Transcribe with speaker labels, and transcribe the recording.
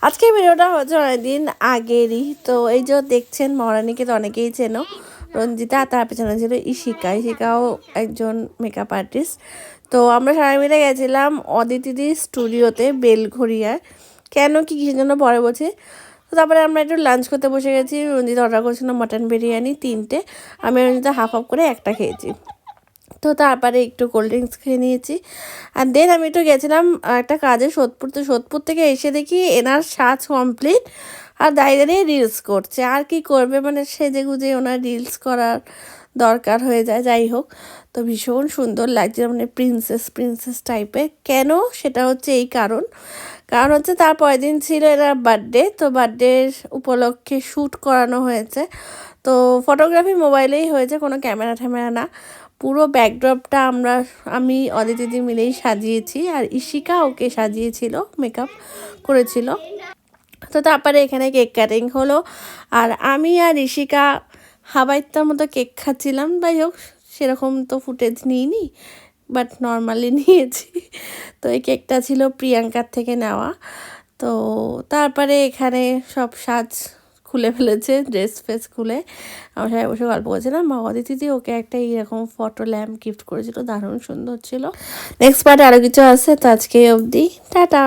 Speaker 1: আজকে ভিডিওটা হচ্ছে অনেকদিন আগেরই। তো এই যে দেখছেন মহারানীকে তো অনেকেই চেনো, রঞ্জিতা, তার পেছনে ছিল ইশিকা। ইশিকাও একজন মেকআপ আর্টিস্ট। তো আমরা সবাই মিলে গেছিলাম অদিতিদির স্টুডিওতে বেলঘড়িয়ায়। কেন কি কিসের জন্য পরে বলছি। তো তারপরে আমরা একটু লাঞ্চ করতে বসে গেছি। রঞ্জিতা অর্ডার করেছিল মাটন বিরিয়ানি 3টে, আমি রঞ্জিতা হাফ করে একটা খেয়েছি। তো তারপরে একটু কোল্ড ড্রিঙ্কস খেয়ে নিয়েছি। আর দেন আমি একটু গেছিলাম একটা কাজে সোদপুর। তো সোদপুর থেকে এসে দেখি এনার সাজ কমপ্লিট আর দাঁড়িয়ে দাঁড়িয়ে রিলস করছে। আর কি করবে, মানে সেজে গুজে ওনার রিলস করার দরকার হয়ে যায়। যাই হোক, তো ভীষণ সুন্দর লাগছে, মানে প্রিন্সেস প্রিন্সেস টাইপের। কেন সেটা হচ্ছে এই কারণ হচ্ছে তার পরের দিন ছিল এনার বার্থডে। তো বার্থডের উপলক্ষে শ্যুট করানো হয়েছে। তো ফটোগ্রাফি মোবাইলেই হয়েছে, কোনো ক্যামেরা ট্যামেরা না। পুরো ব্যাকড্রপটা আমি অদিতিদি মিলেই সাজিয়েছি, আর ইশিকা ওকে সাজিয়েছিল, মেকআপ করেছিল। তো তারপরে এখানে কেক কাটিং হলো, আর আমি আর ইশিকা হাবাইতার মতো কেক খাচ্ছিলাম। যাই হোক, সেরকম তো ফুটেজ নিইনি, বাট নর্মালি নিয়েছি। তো এই কেকটা ছিল প্রিয়াঙ্কার থেকে নেওয়া। তো তারপরে এখানে সব সাজ খুলে ফেলেছে, ড্রেস ফ্রেস খুলে আমার সবাই বসে গল্প করছিলাম। মা অদিতিদি ওকে একটা এইরকম ফটো ল্যাম্প গিফট করেছিল, দারুণ সুন্দর ছিল। নেক্সট পার্টে আরও কিছু আছে। তো আজকে অবধি টাটা।